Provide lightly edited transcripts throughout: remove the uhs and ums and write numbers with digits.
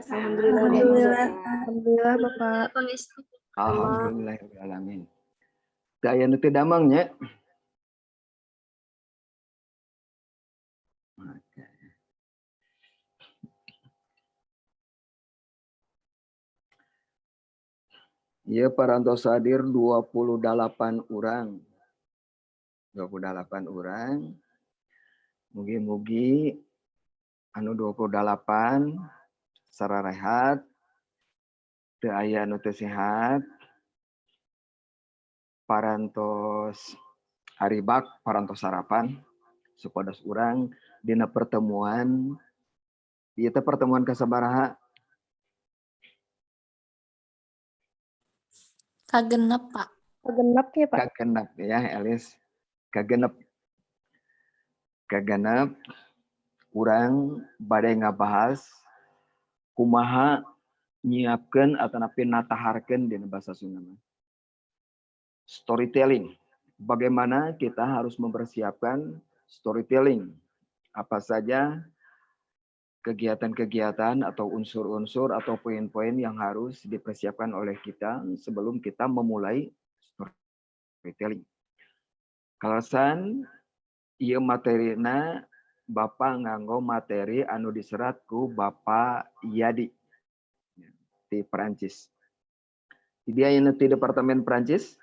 Alhamdulillah. Alhamdulillah Bapak. Alhamdulillahirrahmanirrahim. Daya nu teu damangnya. Ya parantos hadir 28 orang. 28 orang. Mugi-mugi anu 28 secara rehat teu aya anu teu sehat. Parantos haribak, parantos sarapan supados urang dina pertemuan ieu teh pertemuan kasabaraha? Kagenep, Pak. Kagenep ya, Pak. Kagenep ya, Elis. Kagenep urang bade ngabahas kumaha nyiapkeun atanapi nataharkeun dina basa Sunda. Storytelling. Bagaimana kita harus mempersiapkan storytelling. Apa saja kegiatan-kegiatan atau unsur-unsur atau poin-poin yang harus dipersiapkan oleh kita sebelum kita memulai storytelling. Kalasan ieu materina Bapak nganggo materi anu diserat ku Bapak Yadi di Perancis. Dia yang di Departemen Perancis.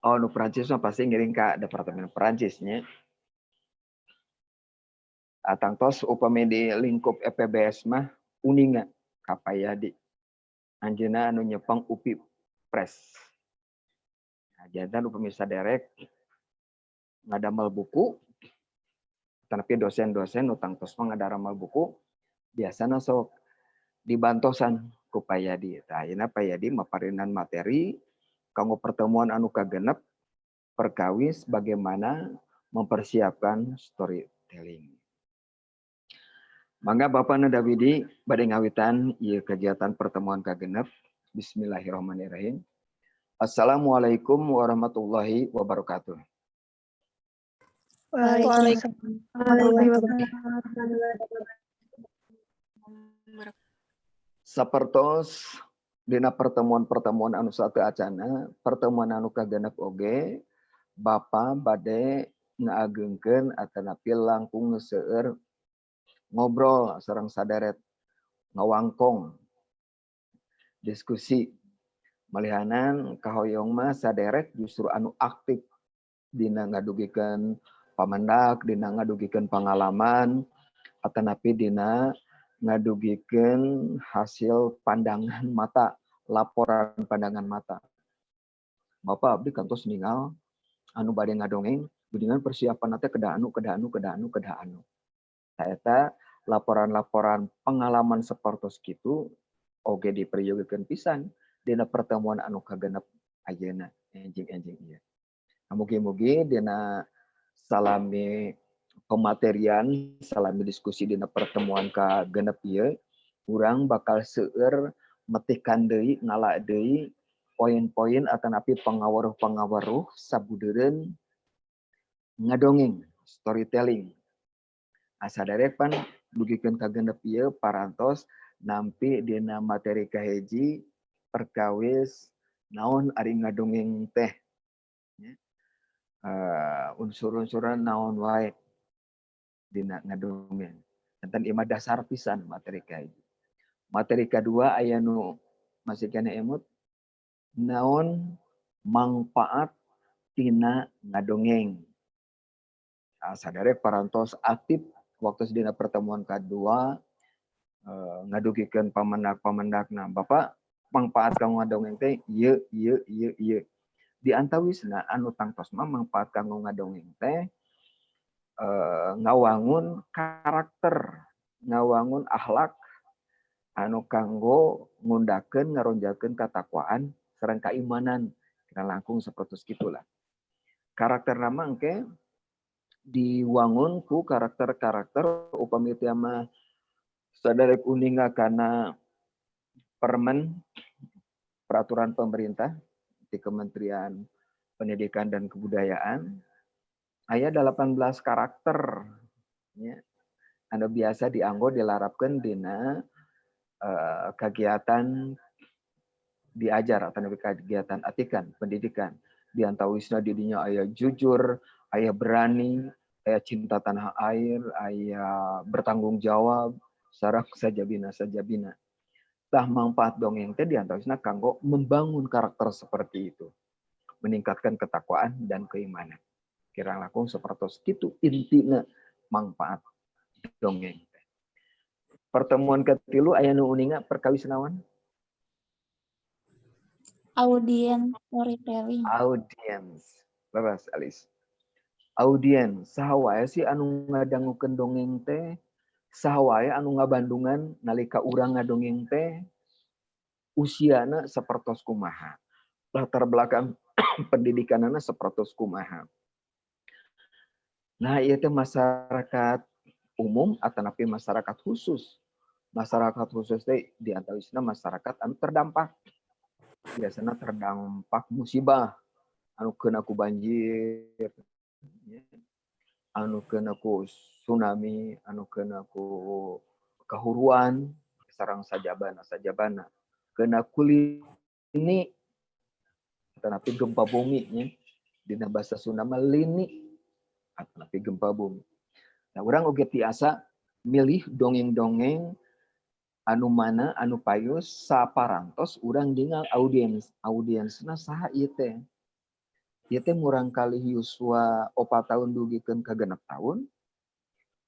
Oh, nu Perancis mah pasti ngiring ka Departemen Perancisnya. Atang tos upami di lingkup EPBS mah uninga ka Pak Yadi. Anjeunna anu nyepeng UPI Press. Jantan upami saderek ngadamel buku, tapi dosen-dosen utang tos ngadaramal buku, biasana sok dibantosan ku Pak Yadi. Tah ayeuna Pak Yadi maparinan materi kanggo pertemuan anu kagenep perkawis bagaimana mempersiapkan storytelling. Mangga Bapak Nanda Widi bade ngawitan ieu kegiatan pertemuan kagenep. Bismillahirrahmanirrahim. Assalamualaikum warahmatullahi wabarakatuh. Waalaikumsalam warahmatullahi wabarakatuh. Sapertos dina pertemuan-pertemuan anu sateu acana, pertemuan anu kagenep oge Bapa bade ngaageungkeun atanapi langkung seueur ngobrol sareng saderet ngawangkong diskusi malihanan kahoyong mah saderek justru anu aktif dina ngadugikeun pamendak, dina ngadugikeun pengalaman atanapi dina ngadugikeun hasil pandangan mata, laporan pandangan mata. Bapak abdi kantos ningal anu bade ngadongeng dengan persiapan teh kedah anu. Saeta laporan-laporan pengalaman sapertos kitu oge diperyogekeun pisan dina pertemuan anu kagenep ayeuna enjing-enjing ieu. Mugi-mugi dina salami pematerian, salami diskusi dina pertemuan kagenep ieu urang bakal seueur metihkan deui, ngala deui poin-poin atanapi pangawaruh-pangawaruh sabudeureun ngadongeng, storytelling. Saderek pan dugikeun kagenep ieu parantos nampi dina materi kahiji perkawis naon ari ngadongeng teh. Unsur-unsuran naon wae dina ngadongeng. Enten imah dasar pisan materi kahiji. Materi kadua aya nu masih kena emut naon manfaat tina ngadongeng. Saderek parantos aktif waktu dina pertemuan kadua ngadugikeun pamendak-pamendakna. Bapak manfaat kanggo ngadongeng teh ieu. Di antawisna anu tangtos mah manfaat kanggo ngadongeng teh ngawangun karakter, ngawangun akhlak anu kanggo ngundakeun ngaronjakeun katakwaan sareng keimanan. Kita langkung sapertos kitulah. Karakter nama engke diwangun ku karakter-karakter upami teh mah saderek uninga kana permen peraturan pemerintah di Kementerian pendidikan dan kebudayaan. Aya 18 karakter nya anu biasa dianggo dilarapkeun dina kegiatan diajar atau kegiatan atikan pendidikan. Di antawisna di dinya aya jujur, aya berani, aya cinta tanah air, aya bertanggung jawab, sareng sajabina. Tah manfaat dongeng teh di antawisna kanggo membangun karakter seperti itu, meningkatkan ketakwaan dan keimanan. Kirang langkung sapertos kitu intina manfaat dongeng. Pertemuan ketilu aya nu uninga perkawis naon? Audience storytelling. Audience. Leres Alis. Audience, saha wae sih anu ngadangukeun dongeng teh? Saha wae anu ngabandungan nalika urang ngadongeng teh? Usiana sapertos kumaha? Latar belakang pendidikanana sapertos kumaha? Nah, ieu teh masyarakat umum atanapi masyarakat khusus. Masyarakat khusus teh di antawisna masyarakat anu terdampak. Biasanya terdampak musibah anu kena ku banjir, anu kena ku tsunami, anu kena ku kahuruan, sareng sajabana. Kena kulini, tetapi gempa bumi nya. Dina bahasa Sunda mah lini, tetapi gempa bumi. Nah, urang oge tiasa milih dongeng-dongeng anu mana anu payus saparantos urang dingal audiensna saha ieu teh. Ieu teh murang kali yuswa 4 tahun dugikeun ka 6 tahun.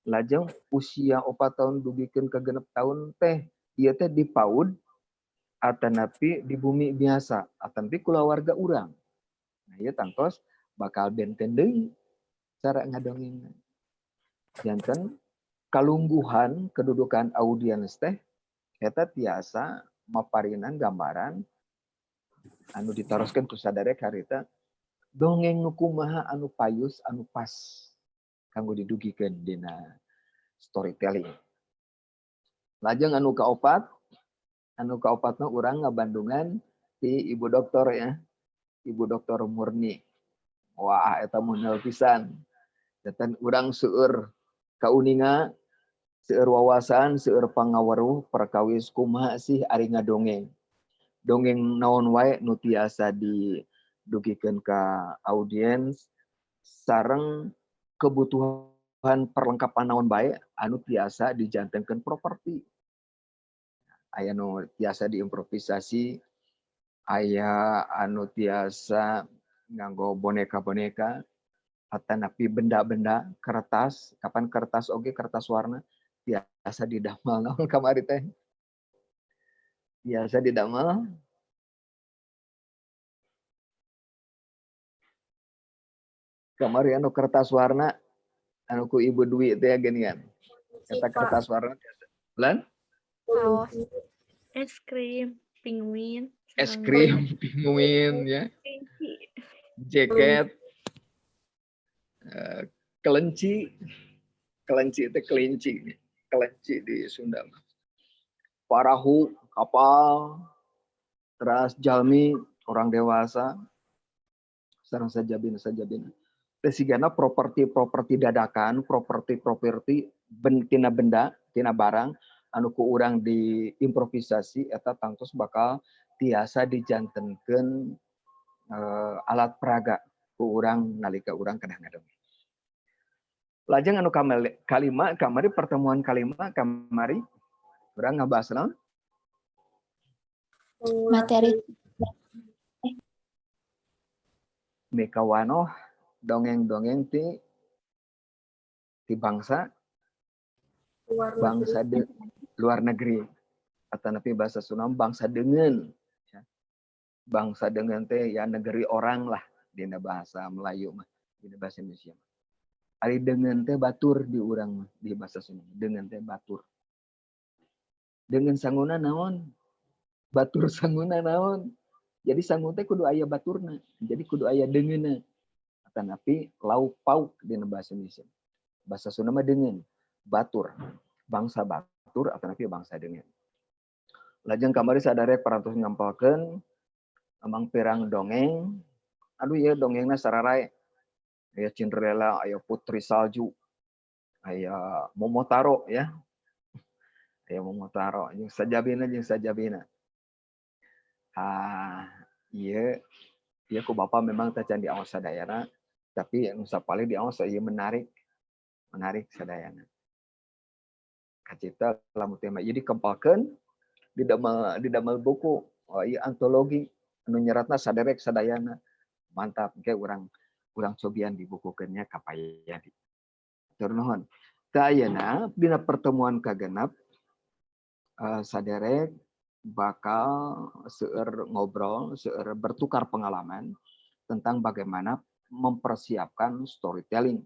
Lajeng usia 4 tahun dugikeun ka 6 tahun teh ieu teh di PAUD atanapi di bumi biasa atanapi kulawarga urang. Nah, ieu tangtos bakal benten deui cara ngadongeng. Janten kalungguhan kedudukan audiens teh eta tiasa maparinan gambaran anu ditaroskeun ku sadarek harita dongeng nu kumaha anu payus anu pas kanggo didugikeun dina storytelling. Lajeng anu kaopatna urang ngabandungan ti Ibu Doktor ya. Ibu Doktor Murni. Wah, eta munel pisan. Janten urang seueur kauninga, seueur wawasan, seueur pangaweruh perkawis kumaha sih ari ngadongeng. Dongeng naon wae nu tiasa didugikeun ka audiens sareng kebutuhan perlengkapan naon bae anu tiasa dijantengkeun properti. Aya nu tiasa diimprovisasi, aya anu tiasa nganggo boneka-boneka, atanapi benda-benda, kertas, kapan kertas oge kertas warna tiasa didamel naon kamari teh? Biasa didamel kamari anu kertas warna anu ku Ibu Dwi teh geuningan. Eta kertas warna lan Kaos, es krim, penguin, es krim, pinguin ya, kelinci. jaket, kelinci itu kelinci di Sunda. Parahu, kapal, teras jalmi, orang dewasa, sareng sajabina. Tesigana properti dadakan, properti tina benda, tina barang, anu ku urang diimprovisasi, eta tangtos bakal tiasa dijantenkeun alat peraga ku urang nalika urang kedah ngadongeng. Lajeng anu kalima kamari pertemuan kalima kamari urang ngabahas naon? Materi Mikawanoh dongeng-dongeng ti bangsa luar negeri atanapi bahasa Sunda bangsa deungeun. Bangsa deungeun teh ya negeri orang lah dina bahasa Melayu mah, dina bahasa Indonesia. Ari deungeun teh batur di urang mah di bahasa Sunda. Deungeun teh batur. Deungeun sanguna naon? Batur sanguna naon? Jadi sangun teh kudu aya baturna. Jadi kudu aya deungeunna. Atanapi lauk pauk dina bahasa Indonesia. Bahasa Sunda mah deungeun, batur. Bangsa batur atanapi bangsa deungeun. Lajeng kamari sadarek parantos ngampalkeun amang pirang dongeng aduh ya dongengna sararae. Aya Cinderella, aya Putri Salju, aya Momotaro ya. Aya Momotaro jeung sajabina. Ieu ku Bapa memang teh can diaos sadayana, tapi anu sapali diaos ieu menarik sadayana. Kacita lamun tema ieu dikempalkeun didamel buku, ieu antologi anu nyeratna saderek sadayana. Mantap ge urang cobian dibukukeunnya kapaya di. Tur nuhun. Teu ayeuna dina pertemuan kagenep saderek bakal seueur ngobrol, seueur bertukar pengalaman tentang bagaimana mempersiapkan storytelling.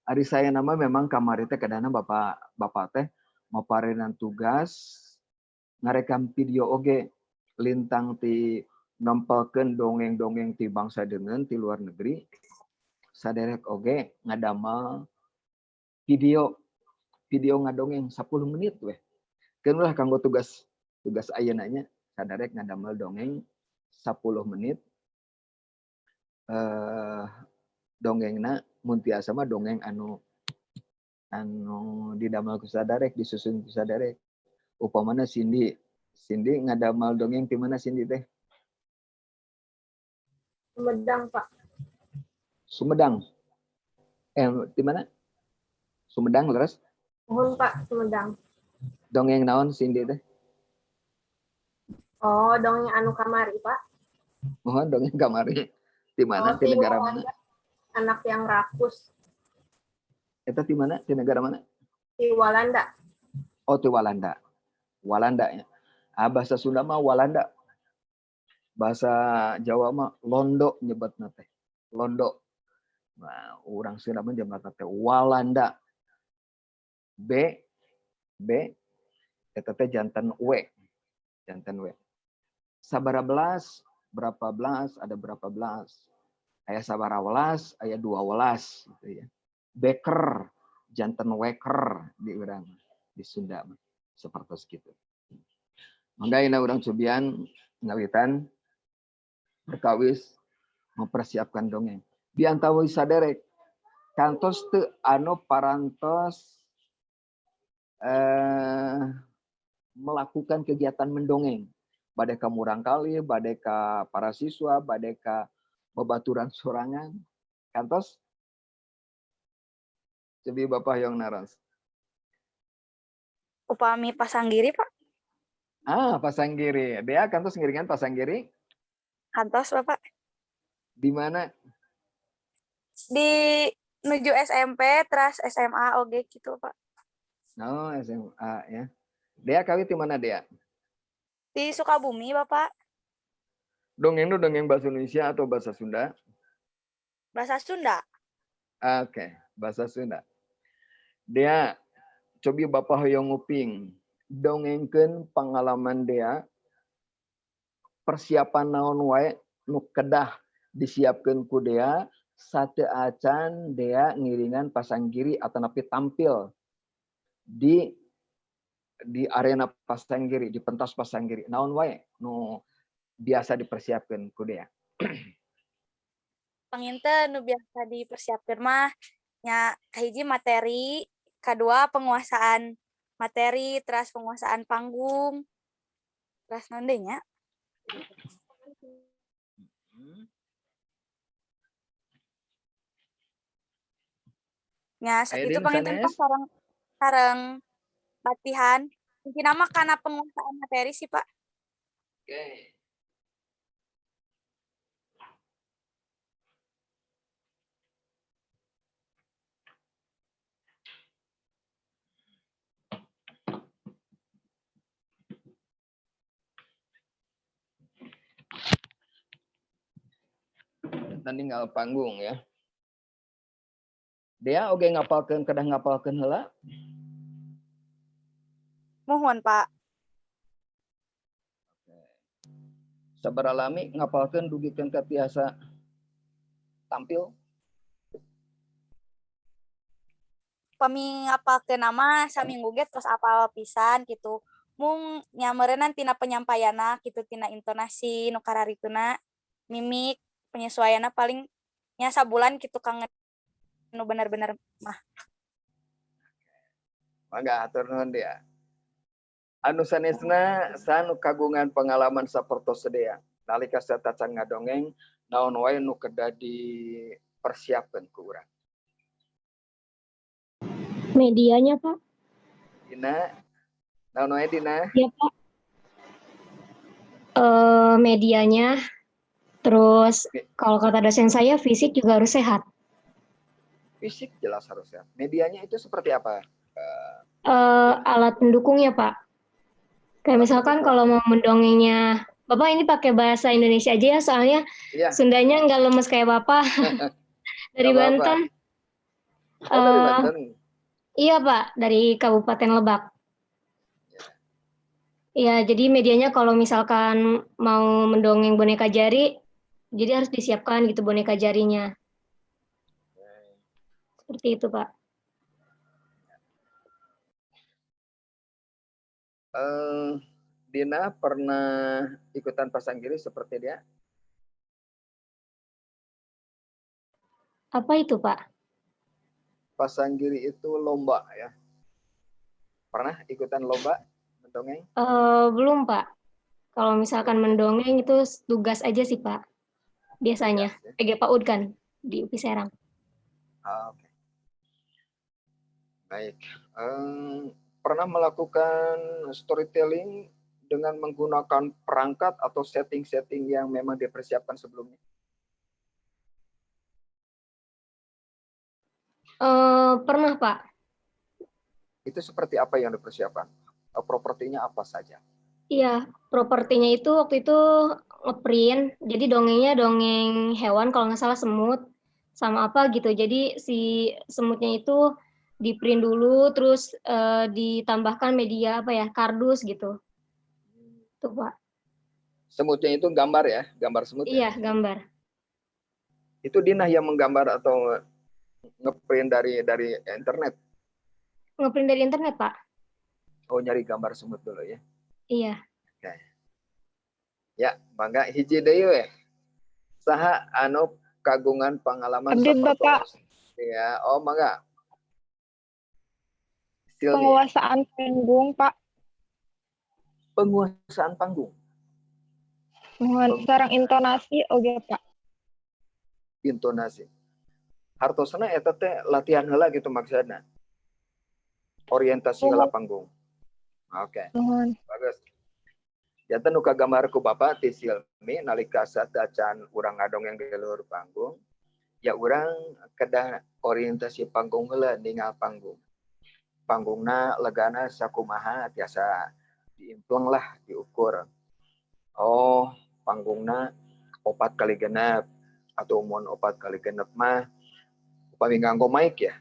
Ari saya nama memang kamari teh kadana Bapak teh maparenan tugas ngarekam video oge lintang ti nempelkeun dongeng-dongeng ti bangsa deungeun ti luar negeri. Saderek oge ngadamel video ngadongeng 10 menit weh. Keun ulah kanggo tugas ayeuna nya saderek ngadamel dongeng 10 menit. Dongengna mun tiasa mah dongeng anu didamel ku saderek, disusun ku saderek. Upamana Cindy ngadamel dongeng di mana Cindy teh? Sumedang, Pak. Sumedang. Di mana? Sumedang leres? Mohon, Pak, Sumedang. Dongeng naon Cindy teh? Oh, dongeng anu kamari, Pak. Mohon dongeng kamari. Di mana? Di negara mana? Anak yang rakus. Eta di mana? Di negara mana? Di Walanda. Oh, di Walanda. Walanda ya. Bahasa Sunda mah Walanda. Bahasa Jawa mah Londo nyebutna teh. Londo. Nah, orang Sunda mah nyebutna teh Walanda. B eta teh janten W. Sabara belas, berapa belas, ada berapa belas. Aya sabara welas, aya 12 gitu ya. Beker, janten weker di urang di Sunda mah. Seperti itu. Mangga ina urang cobian ngawitan berkawis mempersiapkan dongeng. Di antara saderek kantos teu anu parantos melakukan kegiatan mendongeng. Badai ka murangkali, badai ka para siswa, badai ka babaturan sorangan. Kantos? Cobi Bapak yang naras. Upami pasanggiri, Pak. Pasanggiri. Dia kantos ngiringan pasanggiri? Kantos, Bapak. Di mana? Di menuju SMP, terus SMA oge gitu, Pak. Oh, SMA ya. Dia kawin di mana dia? Di Sukabumi, Bapak. Dongeng itu dongeng bahasa Indonesia atau bahasa Sunda? Bahasa Sunda. Oke, bahasa Sunda. Dia cobi Bapak hoyong nguping dongengkeun pengalaman dia persiapan naon wae nu kedah disiapkeun ku dia sate acan dia ngiringan pasanggiri atau napi tampil di arena pasanggiri, di pentas pasanggiri. Naon wae nu biasa dipersiapkeun ku dia. Panginten nu biasa dipersiapkeun mah nya kahiji materi, kedua penguasaan materi, terus penguasaan panggung. Terus naon deui nya? Nya sakitu panginten pas sareng latihan. Mungkin nama karena penguasaan materi sih, Pak. Oke. Dan tinggal panggung ya. Dia oge ngapalkeun kedah ngapalkeun heula? Mohon, Pak. Sabaraha lami ngapalkeun dugikeun ka tiasa tampil? Pami ngapalkeun nama saminggu ge tos apal pisan gitu. Mung nya meureunna tina penyampaianna kitu tina intonasi nu kararituna, mimik penyesuaiannya palingnya sabulan gitu Kang nu bener-bener mah. Mangga atur nuhun dia. Anu sanesna sanu kagungan pengalaman sapertos sedaya. Nalika satacan ngadongeng naon wae nu kedah dipersiapkeun ku urang. Medianya, Pak. Dina naon wae dina? Iya, Pak. Medianya, terus kalau kata dosen saya fisik juga harus sehat. Fisik jelas harus sehat. Medianya itu seperti apa? Alat pendukungnya, Pak. Kayak misalkan kalau mau mendongengnya, Bapak ini pakai bahasa Indonesia aja ya, soalnya Iya. Sundanya nggak lemes kayak Bapak. Dari Nggak apa-apa. Banten. Oh, dari Banten. Iya, Pak, dari Kabupaten Lebak. Ya, jadi medianya kalau misalkan mau mendongeng boneka jari, jadi harus disiapkan gitu boneka jarinya. Seperti itu, Pak. Dina pernah ikutan pasang giri seperti dia? Apa itu, Pak? Pasang giri itu lomba ya. Pernah ikutan lomba mendongeng? Belum, Pak. Kalau misalkan mendongeng itu tugas aja sih, Pak. Biasanya. Tugas, ya. PG PAUD kan di UPI Serang. Oke. Baik. Pernah melakukan storytelling dengan menggunakan perangkat atau setting-setting yang memang dipersiapkan sebelumnya? Pernah, Pak. Itu seperti apa yang dipersiapkan? Propertinya apa saja? Iya, propertinya itu waktu itu ngeprint, jadi dongengnya dongeng hewan kalau nggak salah semut, sama apa gitu. Jadi si semutnya itu di-print dulu, terus ditambahkan media apa ya, kardus gitu. Tuh, Pak. Semutnya itu gambar ya? Gambar semut ya? Iya, gambar. Itu Dina yang menggambar atau ngeprint dari internet? Ngeprint dari internet, Pak. Oh, nyari gambar semut dulu ya? Iya. Oke. Ya, mangga hiji deui we. Saha anu kagungan pengalaman Abdi, Bapak. sapertos? Ya, oh mangga. Silmi. Penguasaan panggung, Pak. Penguasaan panggung. Sarang intonasi oge, Pak. Intonasi. Hartosna eta teh latihan heula gitu maksudna. Orientasi heula panggung. Oke. Nuhun. Bagus. Janten nu kagambar ku Bapak ti Silmi nalika satacan urang ngadongeng di luhur panggung. Ya urang kedah orientasi panggung heula ningal panggung. Panggungna legana sakumaha tiasa diimpleng lah diukur. Oh, panggungna 4x6 atau mun 4x6 mah upami nganggo mic ya.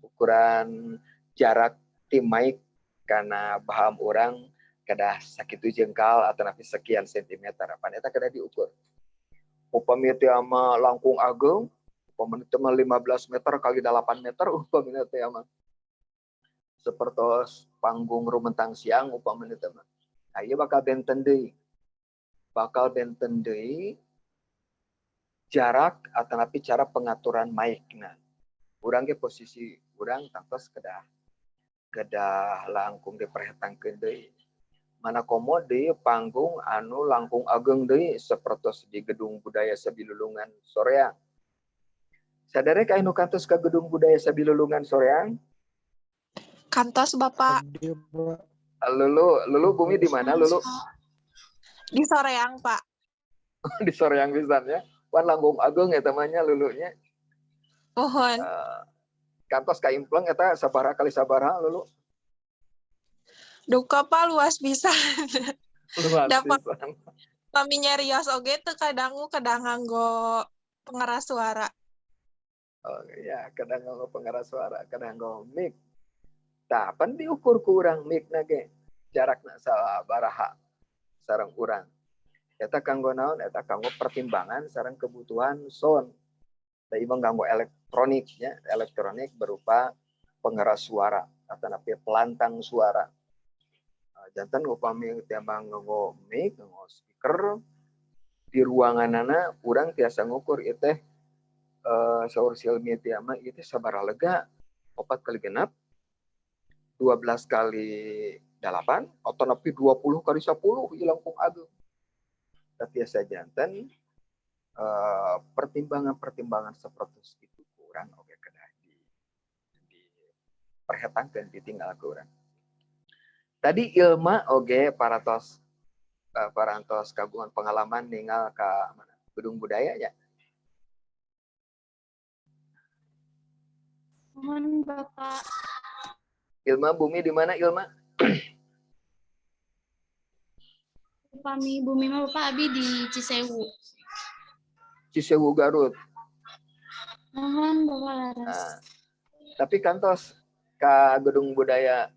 Ukuran jarak tim mic karena paham orang kedah sakitu jengkal atau napi sekian sentimeter. Pan eta kedah diukur. Upami teh ama langkung ageng, upami teh 15 meter kali 8 meter upami teh ama sepertos panggung rumentang siang upami teh mah. Nah, ieu bakal benten deui. Bakal benten deui jarak atau napi cara pengaturan mic. Nah, urang ge posisi urang tangtos kedah langkung diperhetangkeun deui. Mana komo di panggung anu langkung ageng deui sapertos di Gedung Budaya Sabilulungan Soreang. Sadare ka anu kantos ka Gedung Budaya Sabilulungan Soreang? Kantos, Bapak. Lulu bumi di mana Lulu? Di Soreang, Pak. Di Soreang pisan ya. Wan langkung ageng eta mah nya lulunya. Mohon. Kantos ka impleng eta sabaraha kali sabaraha Lulu? Duka, Pak, luas bisa. Luas Dapat pisan. maminya rios oge teu kadang nganggo pengeras suara. Oh ya, kadang nganggo pengeras suara, kadang nganggo mic. Tah, pan diukur ku urang mic-na ge. Jarakna sabaraha sareng urang. Eta kanggo naon? Eta kanggo pertimbangan sareng kebutuhan sound. Da ieu nganggo elektroniknya, elektronik berupa pengeras suara atau napi pelantang suara. Janten upami tiambang nganggo mic, nganggo speaker, di ruanganana urang tiasa ngukur itu saur silmi teh mah itu sabaraha lega 4 kali genap 12 kali 8 atau nepi 20 kali 10 ieu langkung ageung. Tapi tiasa janten pertimbangan-pertimbangan seperti itu kurang oke kedah diperhitungkan ditinggal ke urang. Tadi ilma oge parantos kagungan pengalaman ninggal ke gedung budaya ya. Mohon Bapak. Ilma bumi di mana Ilma? Upami bumi mah Bapak abi di Cisewu. Cisewu Garut. Mohon Bapak laras. Nah, tapi kantos ke gedung budaya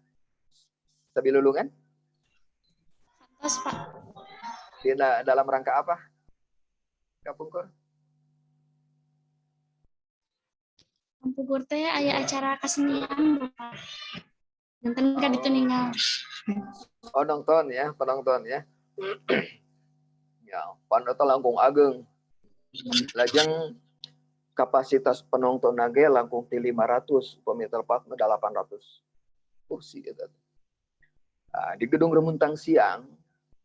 Sabilulungan Terus Pak. di dalam rangka apa? Kapungkur? Pungkur teh aya acara kesenian Bapak. Nonton kan itu ninggal. Oh penonton ya. Ya, panota langkung ageng. Lajeng kapasitas penonton nage langkung ti 500, pemeter 4 800 kursi gitu. Nah, di gedung Remuntang siang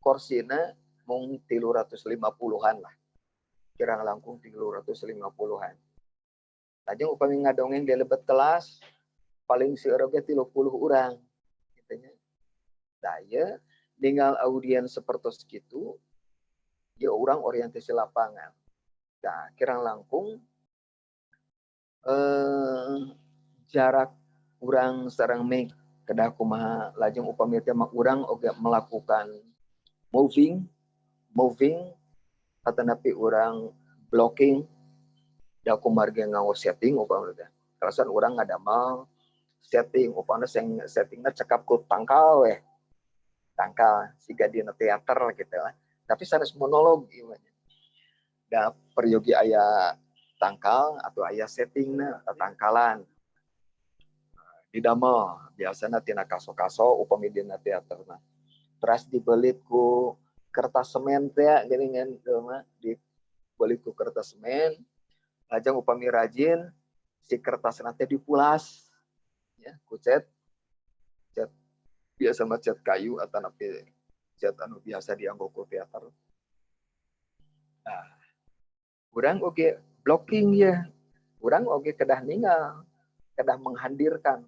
korsina mung 350-an lah. Kirang langkung 350-an. Lajeng upami ngadongeng di lebet kelas paling seueur ge 30 urang kitu nya. Saya dengan audiens seperti segitu ya orang orientasi lapangan. Nah, kirang langkung jarak urang sareng mic kedah kumaha lajeng upami teh urang oge melakukan moving atanapi urang blocking da kumarga ngawo setting upami teh. Kalasan urang ngadamel setting upana settingnya cekap ku tangkal weh. Tangkal siga dina teater gitu lah. Tapi sanes monolog ieu. Da peryogi aya tangkal atau aya settingna tangkalan. Didamel biasana tina kaso-kaso upami dina teaterna. Terus dibelit ku kertas semen teh geuningan mah dibelit ku kertas semen. Lajeng upami rajin si kertasna teh dipulas ya ku cat biasa mah cat kayu atau napi cat anu biasa dianggo ku teater. Nah, urang oge blocking ya. Urang oge kedah ninggal, kedah menghadirkan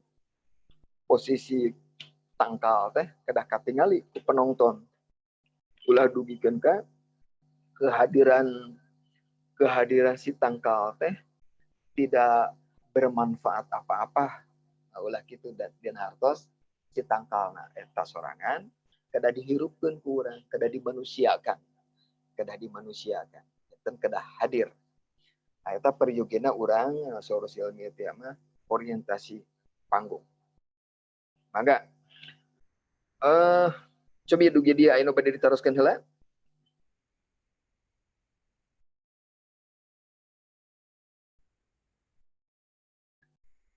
posisi tangkal teh kedah katingali ku penonton. Ulah dugikeun ka kehadiran si tangkal teh tidak bermanfaat apa-apa. Ulah kitu dan hartos si tangkalna eta sorangan kedah dihirupkeun ku urang, kedah dimanusiakan. Dan kedah hadir. Nah, eta periugina urang sosial media mah orientasi panggung. Mangga cobi dugi dia anu bade diteruskeun heula.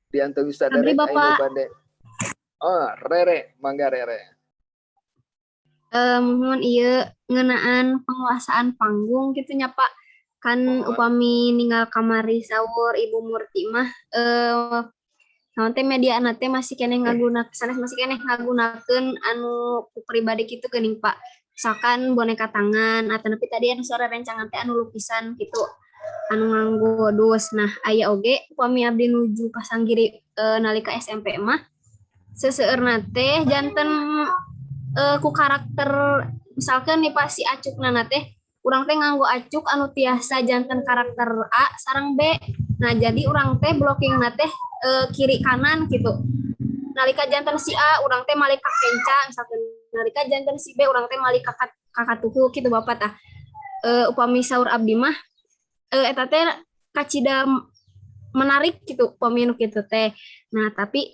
Di antara sadaya anu bade. Oh, Rere, mangga Rere. Mohon ieu ngeunaan penguasaan panggung gitu nya Pak. Kan upami ninggal kamari saur Ibu Murti mah naon teh media teh masih keneh ngagunakeun anu pribadi kitu geuning Pak. Misalkan boneka tangan atau nepi tadi anu suara rencangan teh anu lukisan gitu. Anu nganggo dus. Nah, aya oge upami abdi nuju Pasanggiri nalika SMP mah seseueurna teh janten ku karakter misalkan nih pas si acukna teh urang teh nganggo acuk anu tiasa janten karakter A sareng B. Nah, jadi urang teh blocking teh kiri kanan gitu. Nalika janten si A urang teh malih ka kenca misalkan nalika janten si B urang teh malih ka katuhu gitu Bapak tah. Upami saur abdi mah eta teh kacida menarik gitu upami nu kitu teh. Nah, tapi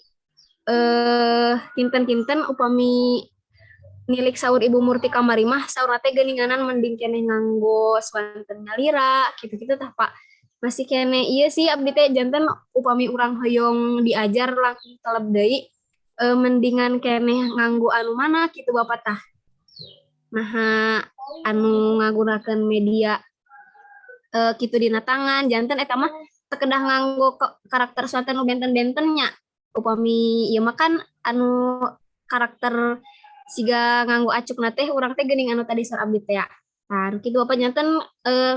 kinten-kinten upami nilik saur Ibu Murti kamari mah saur teh geuninganan mending keneh nganggo swanten ngalira gitu-gitu tah Pak. Masih keneh ieu sih abdi teh janten upami urang hoyong diajar langsung teleb deui mendingan keneh nganggo anu mana gitu Bapak tah. Nah, anu ngagunakeun media kitu dina tangan janten eta mah teu kedah nganggo karakter suatu nu benten-bentennya upami ieu mah kan anu karakter siga nganggo acukna teh urang teh geuning anu tadi sar abdi teh ya. Nah, kitu apa janten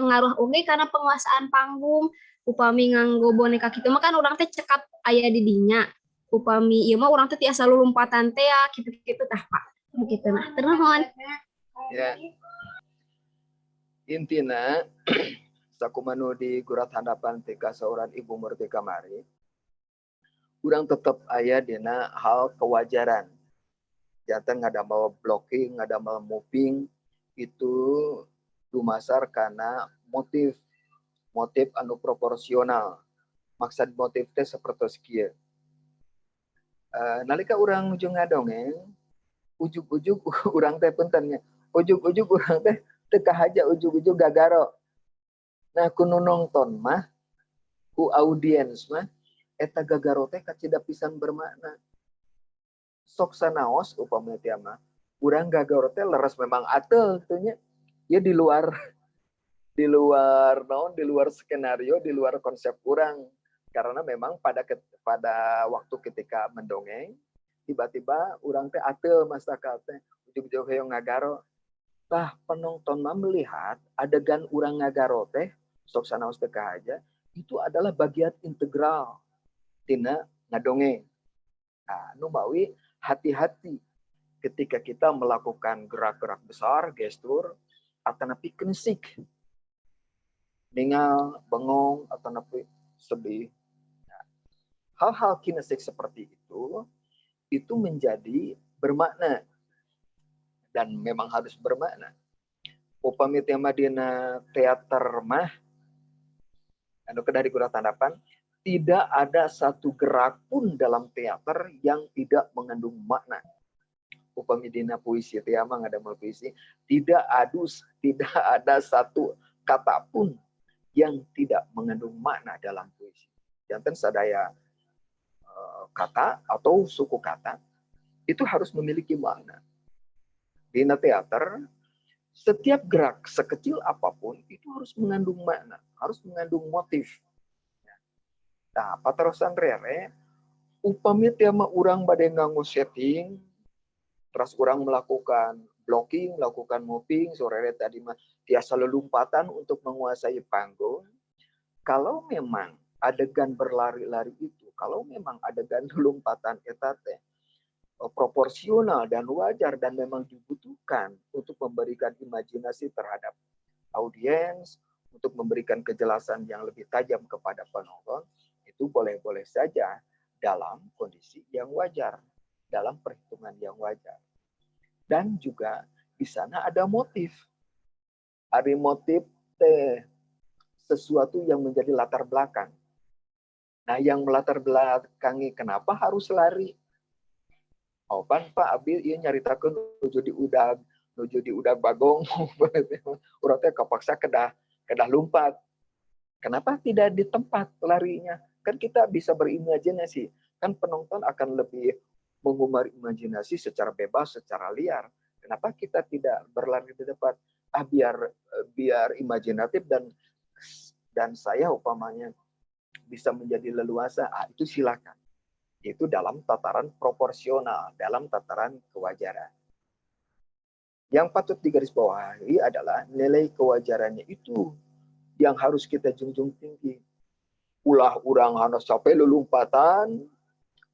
ngaruh oge karena penguasaan panggung upami nganggo boneka kitu mah kan urang teh cekap aya di dinya. Upami ieu mah urang teh tiasa lulumpatan teh ya kitu-kitu tah Pak. Kitu nah. Terus nuhun. Ya. Intina sakumanu di gurat handapan tika seorang Ibu Merdeka Mari, urang tetap aya dina hal kewajaran. Jantan ngadamel blocking, ngadamel moving, itu dumasar karena motif anu proporsional. Maksud motif teh seperti kieu. Nalika urang ujung ngadongeng, ujug-ujug urang teh puntennya. Ujug-ujug urang teh teu kahaja ujug-ujug gagaro. Nah, ku nu nongton mah, ku audiens mah, eta gagaro teh kacida pisan bermakna. Sok sanaos upami teh mah, urang gagaro teh leres memang ateul teh nya. Ya di luar skenario, di luar konsep urang. Karena memang pada waktu ketika mendongeng, tiba-tiba urang teh ateul masakan teh, ujug-ujug hoyong ngagaro. Tah penonton mah melihat adegan urang ngagaro teh sok sanaos teu kahaja, itu adalah bagian integral tina ngadongeng. Nah, nu mawi hati-hati ketika kita melakukan gerak-gerak besar, gestur, atau napi kensik, ningal, bengong, atau napi sedih. Nah, hal-hal kinesik seperti itu menjadi bermakna dan memang harus bermakna. Upami tema dina teater mah, anu kedah digurat handapan, tidak ada satu gerak pun dalam teater yang tidak mengandung makna. Upami dina puisi teh mah ngadamel puisi, tidak ada satu kata pun yang tidak mengandung makna dalam puisi. Janten sadaya kata atau suku kata itu harus memiliki makna. Dina teater setiap gerak sekecil apapun itu harus mengandung makna, harus mengandung motif. Nah, paterosan rere, upami tema urang bade nganggo setting, terus urang melakukan blocking, melakukan moving, sorere tadi mah tiasa lelumpatan untuk menguasai panggung. Kalau memang adegan berlari-lari itu, kalau memang adegan lelumpatan eta teh proporsional dan wajar dan memang dibutuhkan untuk memberikan imajinasi terhadap audiens, untuk memberikan kejelasan yang lebih tajam kepada penonton, itu boleh-boleh saja dalam kondisi yang wajar, dalam perhitungan yang wajar. Dan juga di sana ada motif. Ada motif sesuatu yang menjadi latar belakang. Nah, yang melatar belakangi kenapa harus lari? Opan Pak Abil ieu nyaritakeun nuju di udag bagong. Urang teh kapaksa kedah lumpat. Kenapa tidak di tempat larinya? Kan kita bisa berimajinasi. Kan penonton akan lebih mengumbar imajinasi secara bebas, secara liar. Kenapa kita tidak berlari di tempat? Biar imajinatif dan saya upamanya bisa menjadi leluasa. Itu silakan. Itu dalam tataran proporsional, dalam tataran kewajaran. Yang patut digarisbawahi adalah nilai kewajarannya itu yang harus kita junjung tinggi. Ulah urang hanos sampai lelumpatan,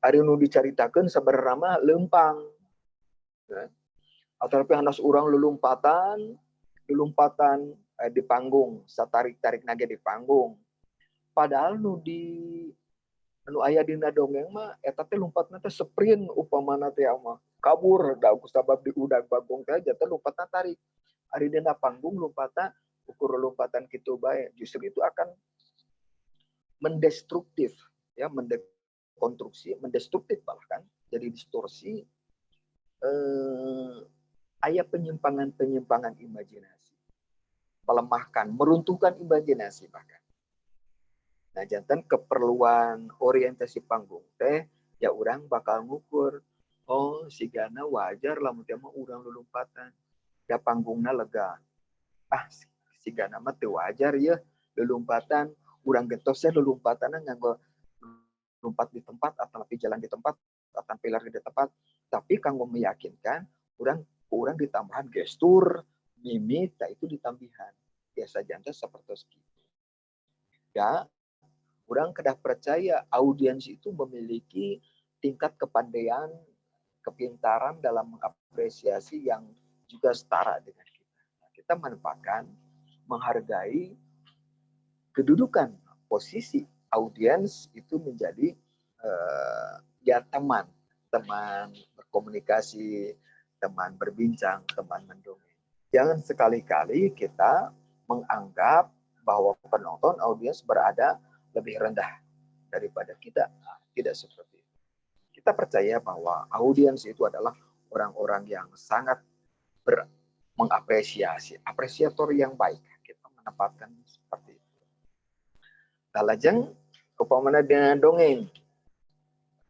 ari nu dicaritakeun sabarana mah lempang. Atau tapi hanos urang lelumpatan di panggung, satarik-tarik nage di panggung. Padahal anu aya dina dongeng mah eta teh lompatna teh sprint upamana teh mah kabur da kusabab di udag bagong teh jatuh lompatna tarik. Ari dina panggung lompatna ukur lompatan kitu bae, justru itu akan mendestruktif ya, mendekonstruksi, mendestruktif bahkan jadi distorsi, aya penyimpangan imajinasi, melemahkan, meruntuhkan imajinasi bahkan. Nah, jantan keperluan orientasi panggung teh ya urang bakal ngukur, oh sigana wajar lamun teh mah urang lelumpatan. da panggungna lega. Siga nama teu wajar ya lelumpatan urang gentosnya lelumpatanna nganggo lompat di tempat atau lebih jalan di tempat atau pilar di tempat, tapi kanggo meyakinkan orang ditambahan gestur mimik itu ditambahan biasa janda seperti itu ya. Orang kedah percaya audiens itu memiliki tingkat kepandaian, kepintaran dalam mengapresiasi yang juga setara dengan kita. Kita menempatkan, menghargai kedudukan posisi audiens itu menjadi ya teman berkomunikasi, teman berbincang, teman mendongeng. Jangan sekali-kali kita menganggap bahwa penonton audiens berada lebih rendah daripada kita. Tidak seperti itu. Kita percaya bahwa audiens itu adalah orang-orang yang sangat mengapresiasi, apresiator yang baik. Kita menempatkan seperti itu. Talajeng upamana dengan dongeng.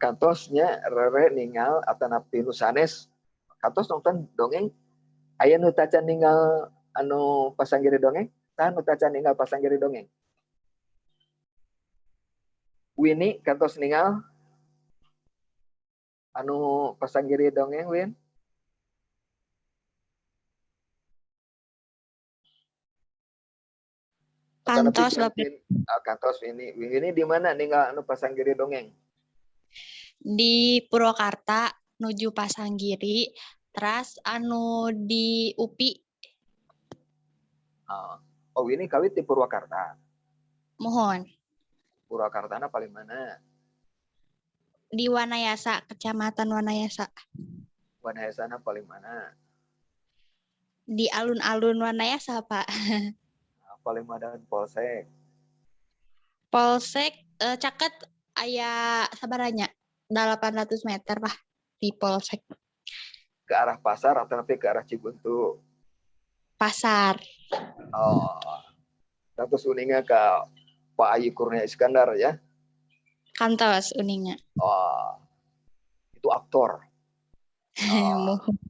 Kantosnya rere ningal atau napi nusanes. Kantos nonton dongeng. Aya nu tacan ningal anu pasanggiri dongeng. Tah nu tacan ningal pasanggiri dongeng. Wini kantos ningal anu pasanggiri dongeng Win. Kantos Bapak. Kantos Wini di mana ningal anu pasanggiri dongeng? Di Purwakarta nuju Pasanggiri, terus anu di UPI. Oh ini kawit di Purwakarta. Mohon. Purwakartana paling mana? Di Wanayasa, Kecamatan Wanayasa. Wanayasana paling mana? Di alun-alun Wanayasa, Pak. Paling mana Polsek? Polsek caket aya sabaranya 800 meter, Pak, di Polsek. Ke arah pasar atau nanti ke arah Cibuntu? Pasar. Oh. Terus uningnya ke Pak Ayi Kurnia Iskandar ya? Kantos uningnya. Oh. Itu aktor.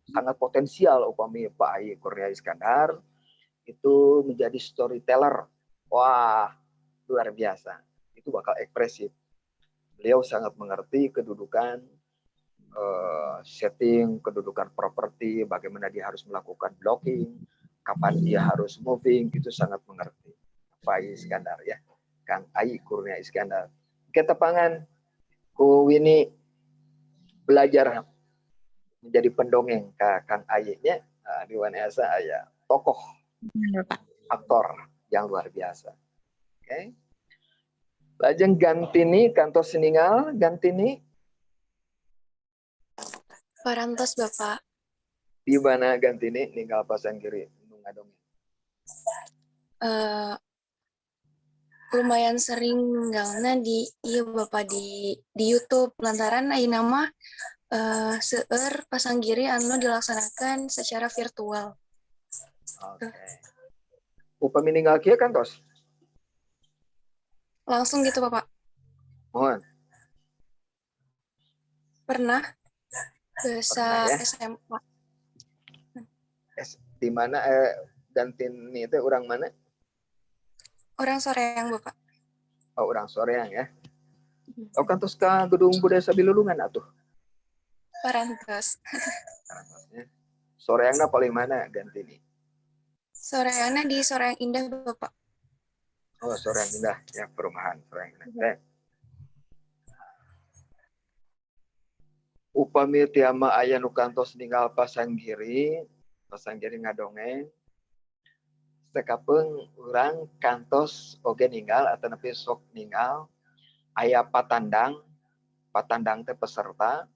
Sangat potensial upami Pak Ayi Kurnia Iskandar itu menjadi storyteller. Wah, luar biasa. Itu bakal ekspresif. Beliau sangat mengerti kedudukan setting, kedudukan properti, bagaimana dia harus melakukan blocking, kapan dia harus moving, itu sangat mengerti. Pak Ayi Iskandar ya. Kang Ayi Kurnia Iskandar. Ketepangan ku Wini belajar menjadi pendongeng Kang Ayi-nya di Wanayasa aya tokoh aktor yang luar biasa. Oke. Lajeng Gantini kantos ningal Gantini Parantos Bapak. di mana Gantini ninggal Pasanggiri nu ngadongeng? Lumayan sering ninggalna di Bapak di YouTube lantaran ayeuna mah seueur Pasanggiri anu dilaksanakan secara virtual. Oke. Upami ninggal kieu kantos? Langsung gitu Bapak. Mohon. Pernah bahasa Pernah, ya? SMA. Di mana Gantini itu orang mana? Orang Soreang Bapak. Oh, orang Soreang ya. Oh, kantos ka Gedung Budaya Sabilulungan atuh. Parantos. Soreangna paling mana Gantini? Soreangna di Soreang Indah Bapak. Oh, Soreang Indah ya, perumahan Soreang Indah. Upami tiama aya nu kantos ninggal Pasanggiri ngadongeng. Sekapeung urang kantos oge ninggal atau nepi sok ninggal aya patandang teh peserta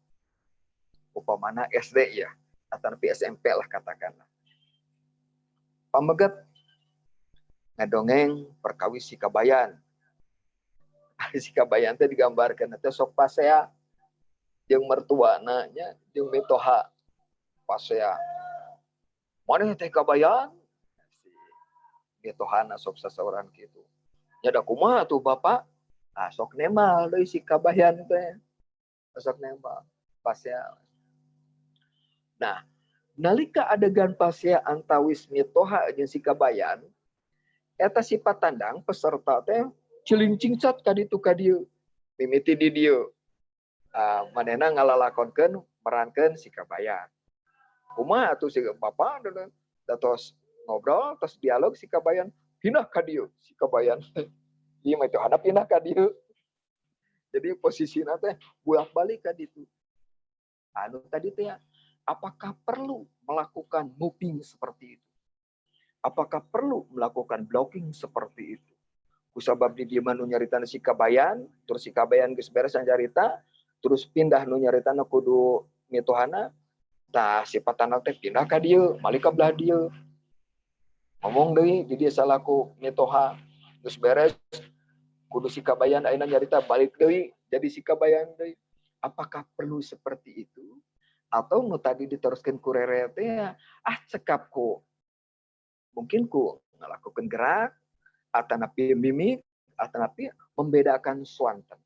upamana SD ya atau nepi SMP lah katakanlah. Pameget ngadongeng perkawis Sikabayan. Sikabayan teh digambarkeun teh sok pasea jeung mertuana nya jeung mitoha pasea. Maneh teh kabayan mitohana sok sasaoran kitu. Nya da kumaha tuh Bapak? Sok nembal deui Sikabayan teh. Sok nembal pasea. Nah, Nalika adegan pasea antawis mitoha jeung sikabayan, eta sifat tandang peserta teh cilincingcat ka ditu ka dieu. Mimiti di dieu. Manehna ngalalakonkeun merankeun sikabayan. Kumaha atuh si Bapak tos ngobrol, tos dialog sikabayan, pindah ka dieu sikabayan. Ieu mah teu hadap pindah ka dieu. Jadi posisina teh bolak-balik ka ditu. Anu tadi teh apakah perlu melakukan moving seperti itu? Apakah perlu melakukan blocking seperti itu? Kusabab di dieu nu nyaritana sikabayan, terus sikabayan geus beres nyarita, terus pindah nu nyaritana kudu mitohana, tah sipatana teh pindah ka dieu, balik ka belah dieu. Ngomong deui di dieu salaku mitoha, geus beres kudu sikabayan ayeuna nyarita balik deui jadi sikabayan deui. Apakah perlu seperti itu? Atau nu tadi diteruskeun ku Rere teh cekap ku mungkin ku ngalakukeun gerak atanapi mimik atanapi membedakan swanten.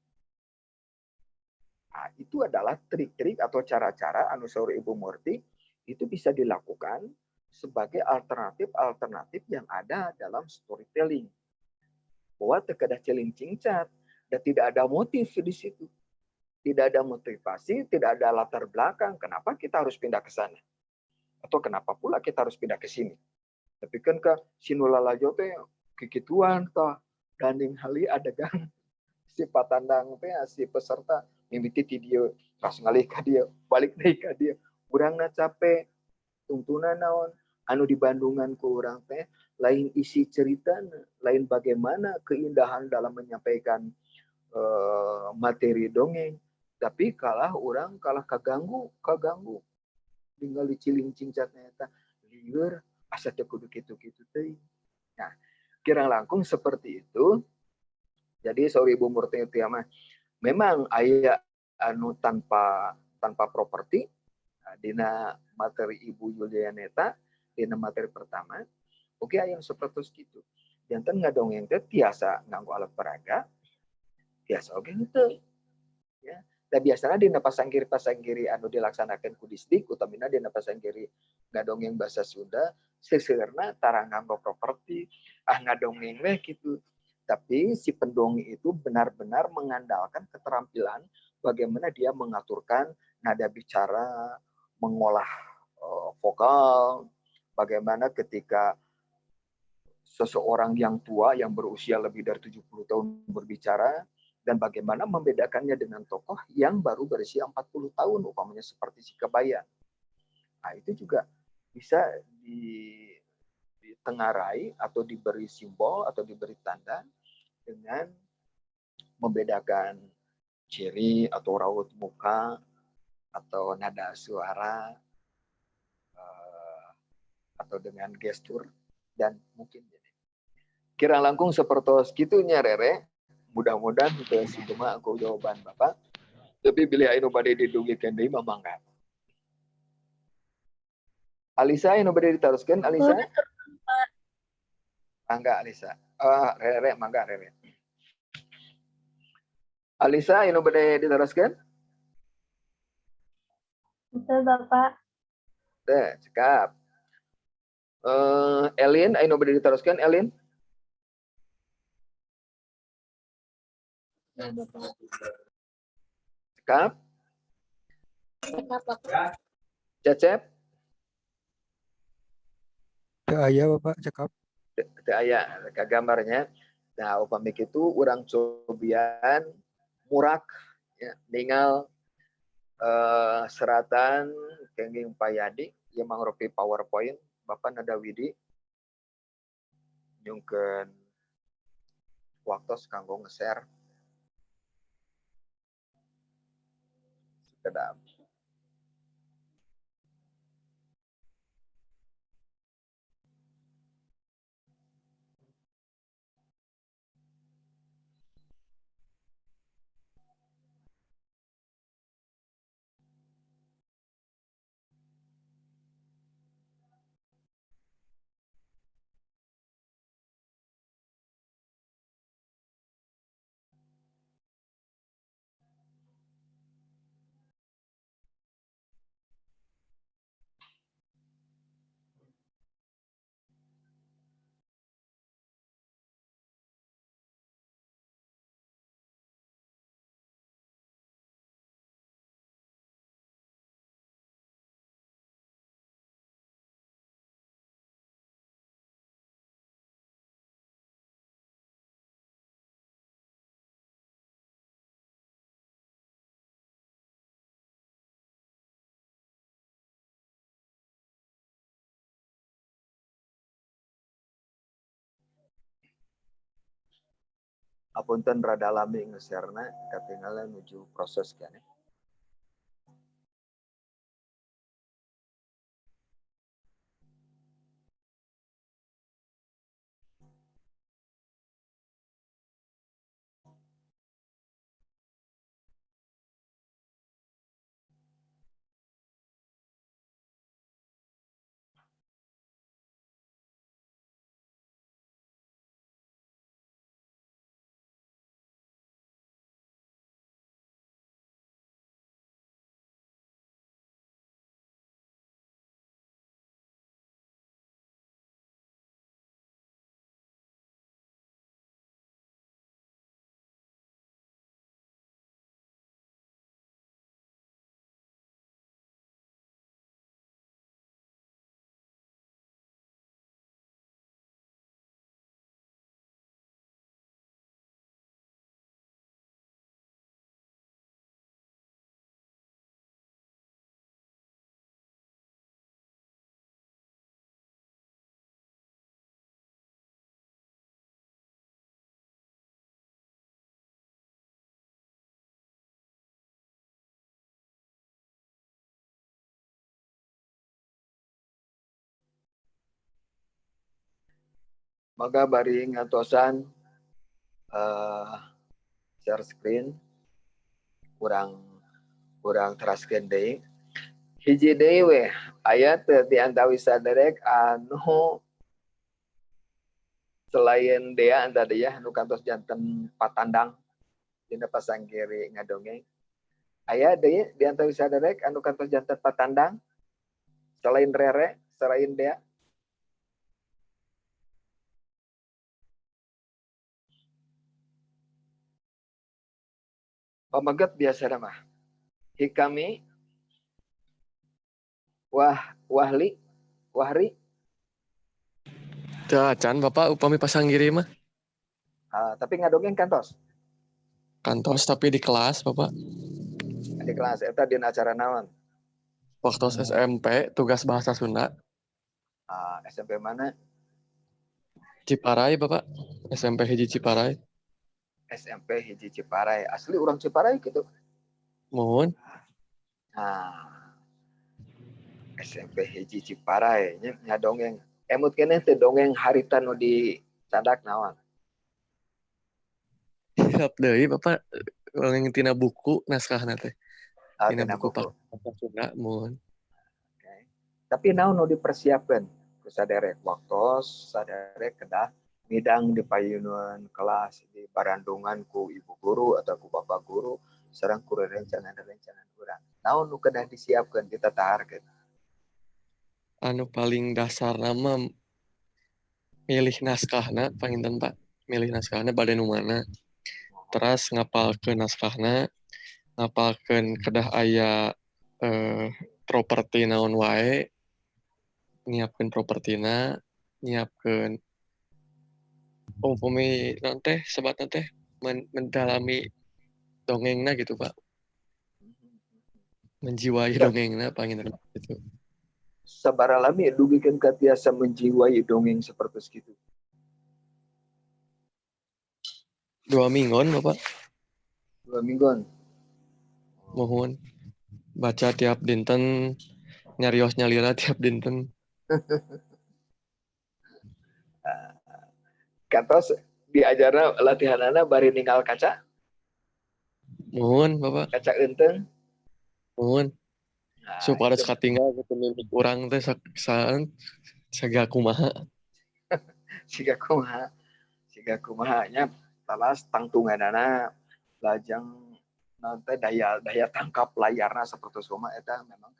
Nah, itu adalah trik-trik atau cara-cara anu saur Ibu Murti itu bisa dilakukan sebagai alternatif-alternatif yang ada dalam storytelling. Bahwa terkedah cilincingcat dan tidak ada motif di situ. Tidak ada motivasi, tidak ada latar belakang. Kenapa kita harus pindah ke sana? Atau kenapa pula kita harus pindah ke sini? Tapi kan ke sinulalajo teh kikituan tah danding hali adegan si patandang teh si peserta mimiti ti dieu pas ngalih ka dieu balik deui ka dieu urangna capek tuntunan naon anu di Bandungan ku urang teh lain isi ceritana lain bagaimana keindahan dalam menyampaikan materi dongeng tapi kalah kaganggu ningali cilincing-cingcatna eta lieur asa teu kudu kitu-kitu teuing. Nah, kirang langkung seperti itu. Jadi sorry Ibu Murti itu mah memang aya anu tanpa properti dina materi Ibu Yulianeta dina materi pertama. Oke aya seperti itu. Janten ngadongeng teh tiasa nganggo alat peraga, tiasa oge henteu. Ya. Da biasana dina pasanggiri anu dilaksanakeun ku distrik utamina dina pasanggiri ngadongeng bahasa Sunda seuseurna tara nganggo properti ngadongeng we kitu. Tapi si pendongeng itu benar-benar mengandalkan keterampilan bagaimana dia mengaturkan nada bicara, mengolah vokal, bagaimana ketika seseorang yang tua yang berusia lebih dari 70 tahun berbicara, dan bagaimana membedakannya dengan tokoh yang baru berusia 40 tahun, umpamanya seperti si Kebayan. Nah, itu juga bisa ditengarai atau diberi simbol atau diberi tanda dengan membedakan ciri atau raut muka atau nada suara atau dengan gestur dan mungkin kira langkung seperti segitunya Rere. Mudah-mudahan itu si cuma aku jawaban Bapak. Tapi bila anu bade didungikeun deui mah mangga. Alisa anu bade diteruskeun Alisa? Mangga Alisa. Rere mangga Rere. Alisa anu bade diteruskeun? Betul Bapak. Teh, cekap. Elin anu bade diteruskeun Elin? Cekap. Cecep. Teu aya Bapak cekap. Teu aya ka gambarnya. Nah, upami kitu urang cobian murak ya, ningal seratan kenging payadi ieu mangrupi PowerPoint Bapak Nada Widi nyungkeun waktos kanggo nge-share sekedap Apunten rada lami ngeserna ketinggalan menuju proses kan. Maka bari ngatosan share screen kurang teraskeun deui. Hiji deui we aya teu di antawisa derek anu selain dia anta dia anu kantos janten patandang dina pasanggiri ngadongeng. Aya deui di antawisa derek anu kantos janten patandang selain rere, selain dia. Pamaget biasa mah. Hikami Wahri Teu acan Bapak upami pasanggiri mah. tapi ngadongeng kantos Kantos tapi di kelas Bapak. di kelas eta dina acara naon? Waktu SMP tugas bahasa Sunda. SMP mana? Ciparai Bapak. SMP hiji Ciparai. SMP hiji Ciparai. Asli orang Ciparai gitu. Mohon. SMP hiji Ciparai nya dongeng. Emut keneh teh dongeng harita nu di cadak naon? Siap deui Bapak dongeng tina buku naskahna teh. Tina buku bahasa Sunda mohon. Okay. Tapi naon nu dipersiapkeun ku saderek waktos saderek kedah midang di payunan kelas di barandungan ku ibu guru atau ku bapak guru sareng ku rencangan urang. Naon nu kedah disiapkeun kita taharkeun? Anu paling dasar nama milih naskahna panginten Pak. Milih naskahna bade nu mana. Terus ngapalkeun naskahna, ngapalkeun kedah aya properti naon wae, nyiapkeun propertina, nyiapkeun umpami naon teh sebatna teh mendalami dongengna gitu Pak. Menjiwai dongengna panginten gitu. Sabara lami dugikeun ka tiasa menjiwai dongeng seperti itu. 2 minggon Bapak. 2 minggon. Mohon baca tiap dinten, nyarios nyalira tiap dinten. Kantos diajarna latihanana bari ninggal kaca. Mohon Bapak. Kaca eunteng. Mohon. Supaya katinggal gitu mimik urang teh saga kumaha. Siga kumaha nya talas tangtunganana lajang nanti daya tangkap layarna seperti soma eta memang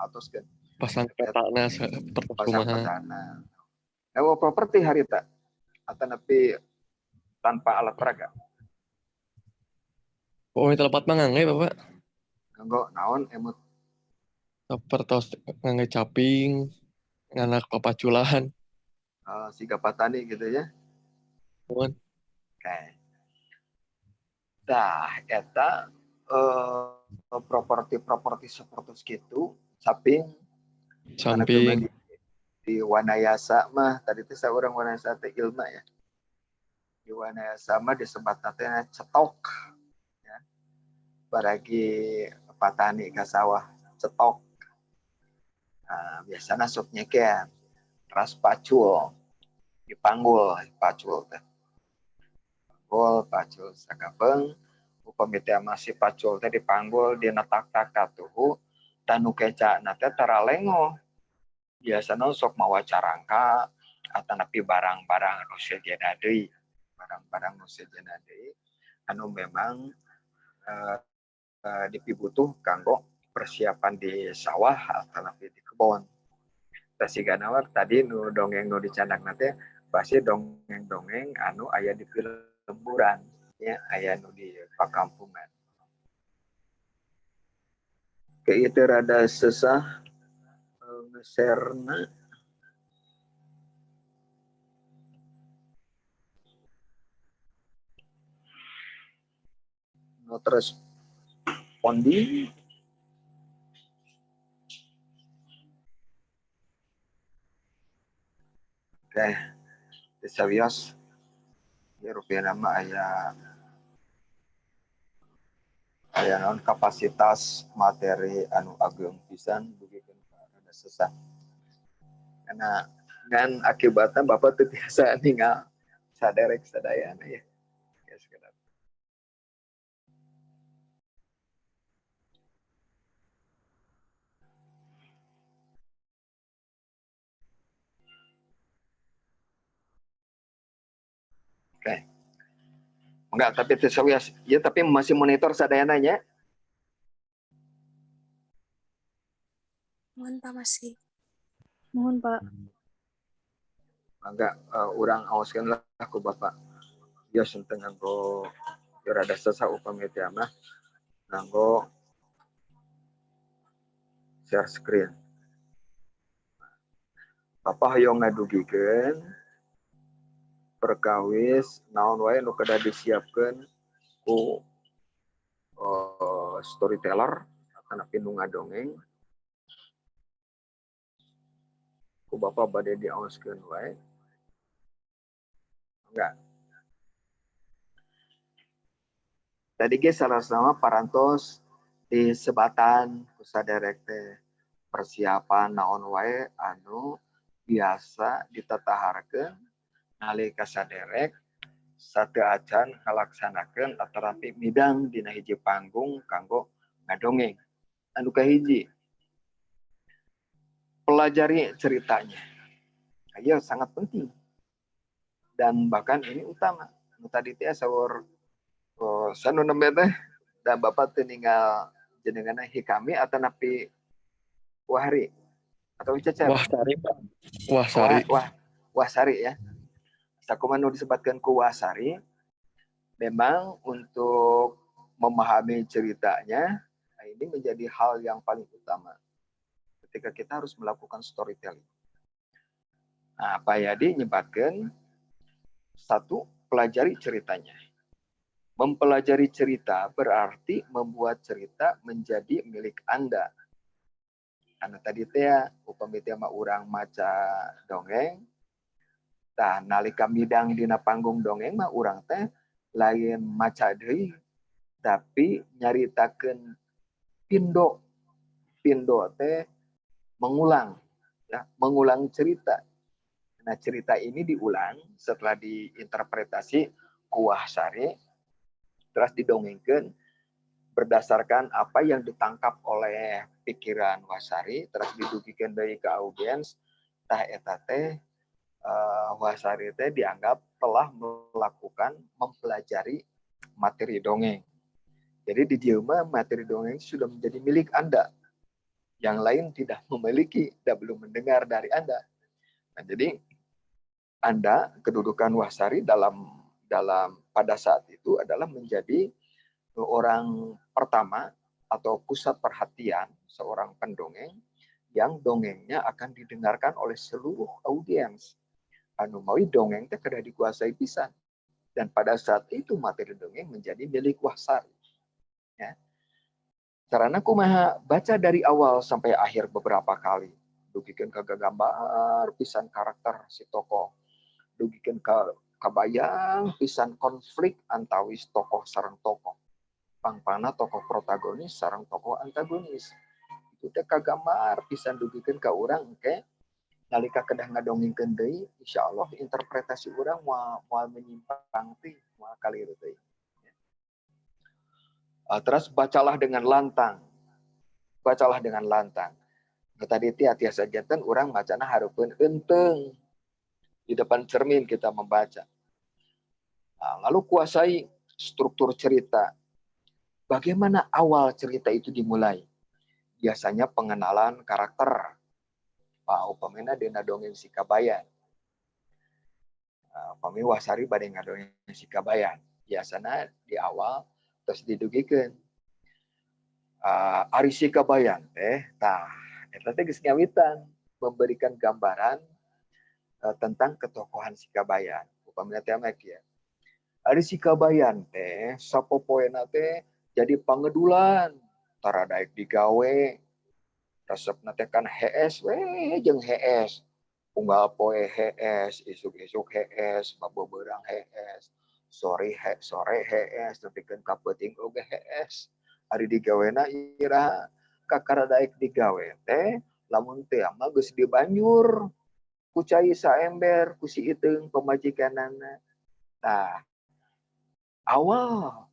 atoskeun. Pasang petana seperti kumaha. Ewa properti harita atau nepi tanpa alat peraga. Oh, telepat mangangge Bapak. Nganggo naon emut Pertos ngangge caping, nganak papaculan. Siga patani gitu ya. Mohon. Oke. Dah eta properti seperti itu samping di Wanayasa mah tadi itu seorang Wanayasa teh ilma ya. di wana sama disebut nanti cetok ya. Baragi petani ke sawah cetok. Nah, biasanya supnya kayak ras pacul dipanggul pacul teh. Pacul sakapeng upami teh masih pacul teh dipanggul dina tak-tak tuh tanu keca nate taralengo. Biasana sok mawa carangka atanapi barang-barang anu sejenna deui. Barang-barang nu sejenna deui anu memang dipibutuh kanggo persiapan di sawah atanapi di kebon. Tasigana tadi nu dongeng nu dicandak nate pasti dongeng-dongeng anu aya di lemburan ya aya nu di pakampungan. Kayak itu rada sesah ngeserna no terus pondi oke disawios ya rupiah nama aya non kapasitas materi anu ageng pisan bugikeun rada sesah karena kan akibatnya Bapak teu biasa ningal saderek sadayana ya. Ya sekedar. Oke. Enggak, tapi tersawias. Ya, tapi masih monitor sadayananya. Mohon Pak masih. Mohon Pak. Enggak, urang aoskeun lah ku Bapak. Dia senteng nganggo rada sesah upami teh mah nganggo share screen. Bapak hoyong ngadugikeun perkawis naon wae nu kada disiapkeun ku storyteller atanapi nu ngadongeng ku Bapak bade diaoskeun wae. Enggak. Tadi ge sama parantos di sebatan ku saderek teh persiapan naon wae anu biasa ditataharkeun nalika saderek sateu acan ngalaksanakeun atarapi midang dina hiji panggung kanggo ngadongeng. Anu kahiji pelajari ceritanya. Iya sangat penting. Dan bahkan ini utama. Nu tadi teh saur sanu nembe teh da Bapak teu ninggal jenenganna hikami atanapi wahri atau cecer. Wahsari, Pak. Wahsari. Wahsari ya. Sakumaha nu disebutkeun ku Wahsari memang untuk memahami ceritanya ini menjadi hal yang paling utama ketika kita harus melakukan storytelling. Nah, Pak Yadi nyebatkeun satu, pelajari ceritanya. Mempelajari cerita berarti membuat cerita menjadi milik Anda. Anu tadi teh upami teh mah urang maca dongeng, tah nalika midang dina panggung dongeng mah urang teh lain maca deui tapi nyaritakeun pindo. Pindo teh mengulang ya, mengulang cerita. Nah, cerita ini diulang setelah diinterpretasi ku Wahsari terus didongengkeun berdasarkan apa yang ditangkap oleh pikiran Wahsari terus didugikeun deui ka audiens tah eta teh Wahsari teh dianggap telah melakukan mempelajari materi dongeng. Jadi di dieu mah materi dongeng sudah menjadi milik Anda. Yang lain tidak memiliki, tidak belum mendengar dari Anda. Nah, jadi Anda kedudukan Wahsari dalam pada saat itu adalah menjadi orang pertama atau pusat perhatian seorang pendongeng yang dongengnya akan didengarkan oleh seluruh audiens. Anu mawi dongeng teh kada dikuasai pisan. Dan pada saat itu materi dongeng menjadi milik Wahsari. Ya. Carana kumaha baca dari awal sampai akhir beberapa kali. Dugikeun ka gagambar pisan karakter si tokoh. Dugikeun ka kabayang pisan konflik antawis tokoh sareng tokoh. Pangpana tokoh protagonis sareng tokoh antagonis. Itu teh kagambar pisan dugikeun ka urang engke nalika kedah ngadongengkeun deui insyaallah interpretasi urang moal menyimpang teh moal kaliru teh. Terus bacalah dengan lantang. Bacalah dengan lantang. Tadi tiasa janten orang bacana hareupeun enteng. Di depan cermin kita membaca. Lalu kuasai struktur cerita. Bagaimana awal cerita itu dimulai? Biasanya pengenalan karakter. Upamina dina dongeng si Kabayan. Upami Wasari bade ngadongeng si Kabayan. Biasanya di awal terus didugikeun. Ari si Kabayan teh tah eta teh geus ngawitan memberikan gambaran tentang ketokohan si Kabayan. Upamina teh mah kieu. Ari si Kabayan teh sapopoena teh jadi pangedulan, tara daek digawe. Resepna teh kan hees we jeung hees. Unggal poe hees, isuk-isuk hees, babeurang hees, sore hees, nepikeun ka peuting oge hees. Ari digawena ira kakara daek digawe teh lamun teu mah geus dibanjur ku cai saember ku si iteung pamajikanana. Nah, awal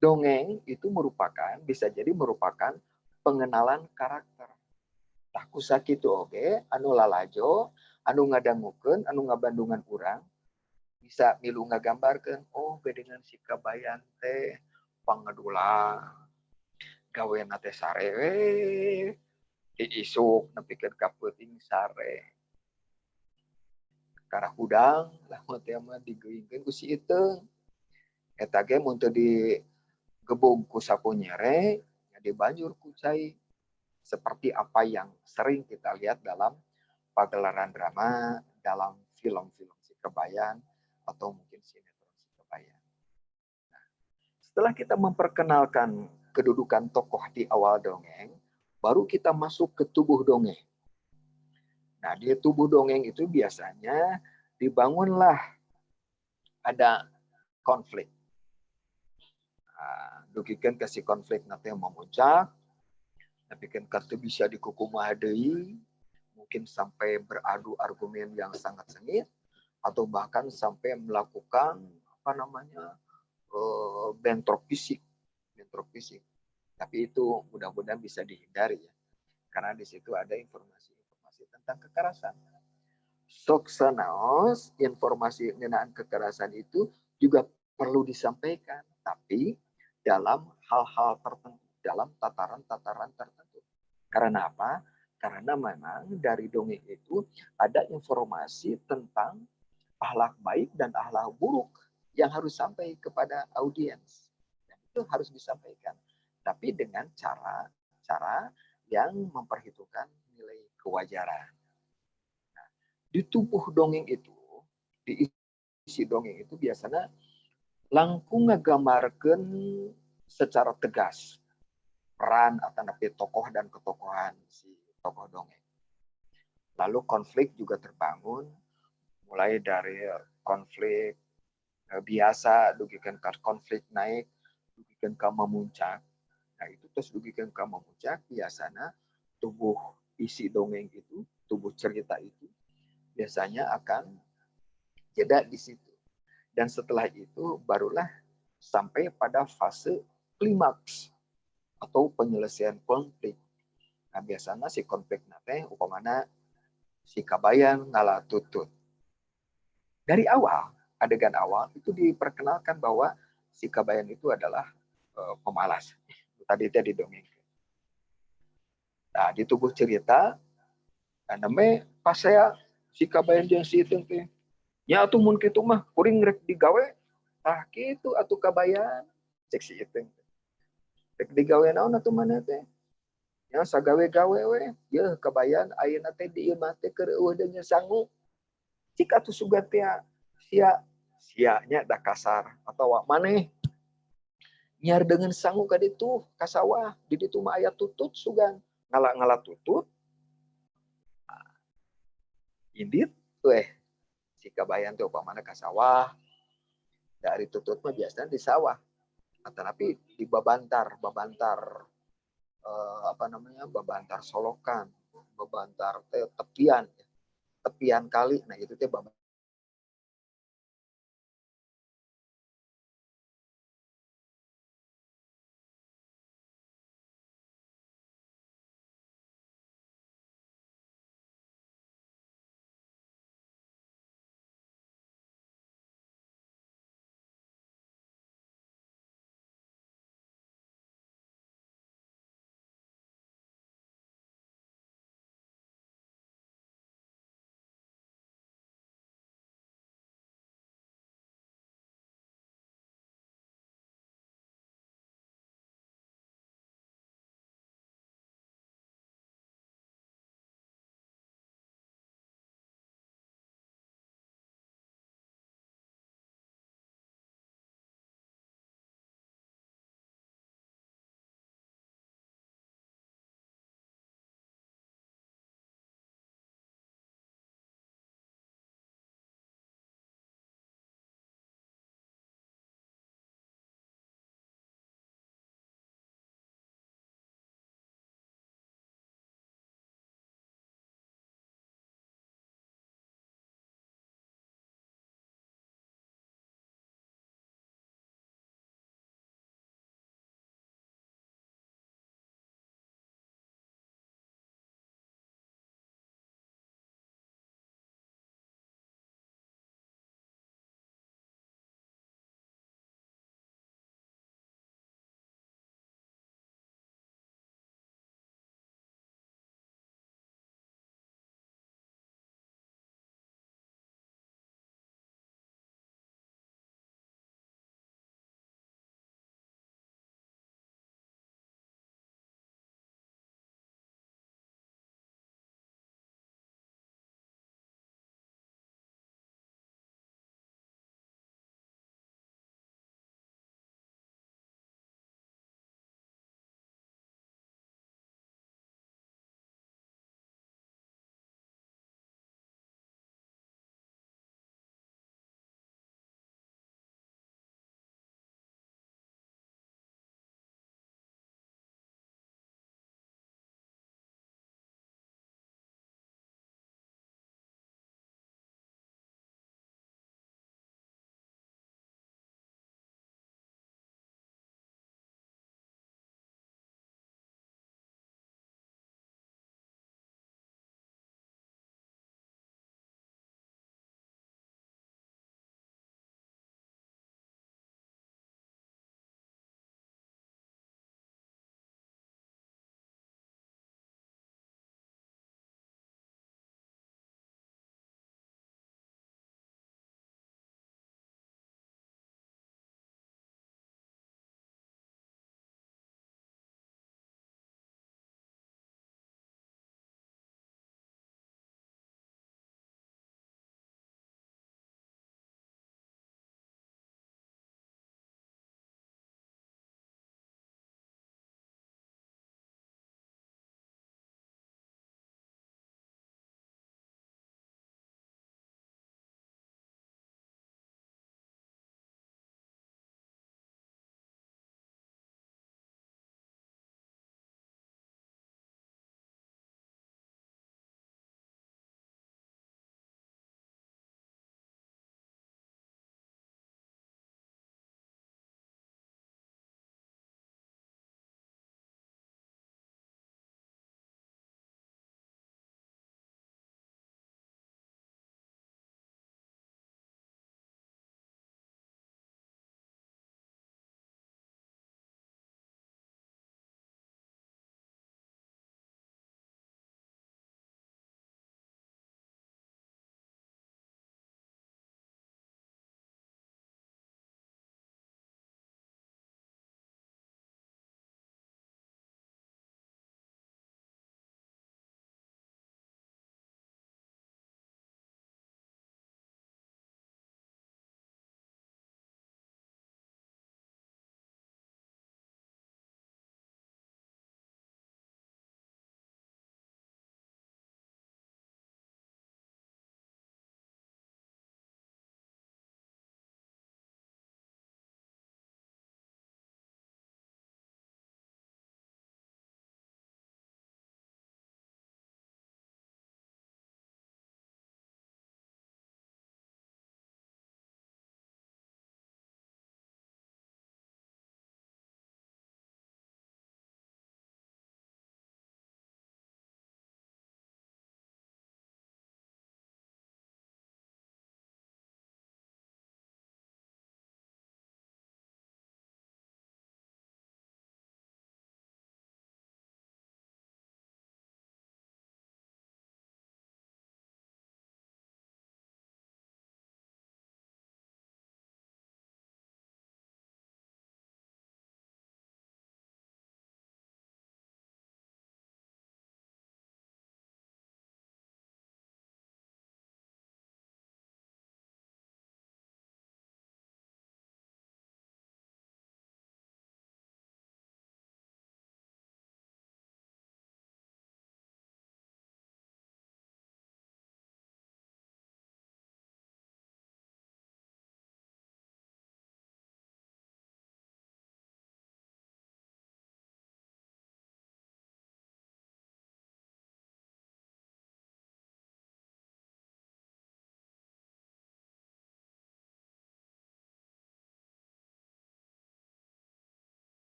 dongeng itu bisa jadi merupakan pengenalan karakter. Tah kusakitu oge anu lalajo, anu ngadangukeun, anu ngabandungan urang bisa milu ngagambarkeun oh bedengan si Kabayan teh pangedulang. Gawena teh sare we diisuk nepikeun ka peuting sare. Karahudang lamun teh mah digeuingkeun ku si iteung. Eta ge mun teu digebung ku sakunyere, dibanjur ku cai. Seperti apa yang sering kita lihat dalam pagelaran drama, dalam film-film si Kabayan, atau mungkin sinetron si Kabayan. Nah, setelah kita memperkenalkan kedudukan tokoh di awal dongeng, baru kita masuk ke tubuh dongeng. Nah, di tubuh dongeng itu biasanya dibangunlah ada konflik. Dugikeun ke si konflik nanti memuncak, tapi kan kartu bisa dikukumaha deui, mungkin sampai beradu argumen yang sangat sengit, atau bahkan sampai melakukan bentrok fisik. Tapi itu mudah-mudahan bisa dihindari ya. Karena di situ ada informasi-informasi tentang kekerasan. Sok sanaos informasi ngenaan kekerasan itu juga perlu disampaikan, tapi dalam hal-hal tertentu, dalam tataran-tataran tertentu. Karena apa? Karena memang dari dongeng itu ada informasi tentang akhlak baik dan akhlak buruk yang harus sampai kepada audiens. Dan itu harus disampaikan. Tapi dengan cara yang memperhitungkan nilai kewajaran. Nah, di tubuh dongeng itu, di isi dongeng itu biasanya langkung ngagambarkeun secara tegas peran atau tokoh dan ketokohan si tokoh dongeng. Lalu konflik juga terbangun, mulai dari konflik biasa, dugikeun ka konflik naik, dugikeun ka memuncak. Nah, itu terus dugikeun ka memuncak, biasanya tubuh isi dongeng itu, tubuh cerita itu, biasanya akan jeda di situ. Dan setelah itu barulah sampai pada fase klimaks atau penyelesaian konflik. Nah, biasanya si konflik nate upamana si Kabayan ngalah tutut. Dari awal, adegan awal itu diperkenalkan bahwa si Kabayan itu adalah pemalas. Tadi itu didongengkeun. Nah, di tubuh cerita, namanya pas saya si Kabayan jeung si iteung teh nya atuh mun kitu mah kuring rek digawe. Tah kitu atuh Kabayan cek si iteung. Rek digawe naon atuh maneh teh? Ya sagawe-gawe we. Yeuh Kabayan ayeuna teh di ieu mah teh keur eueuh deung sangu. Cik atuh sugan teh sia nya da kasar atawa maneh nyar dengan sangu ka ditu ka sawah di ditu mah aya tutut sugan ngala tutut. Indit Si kabayan teh upamana ka sawah, dari tutut mah biasanya di sawah. Tapi di babantar babantar solokan, babantar tepian kali, nah itu teh babantar.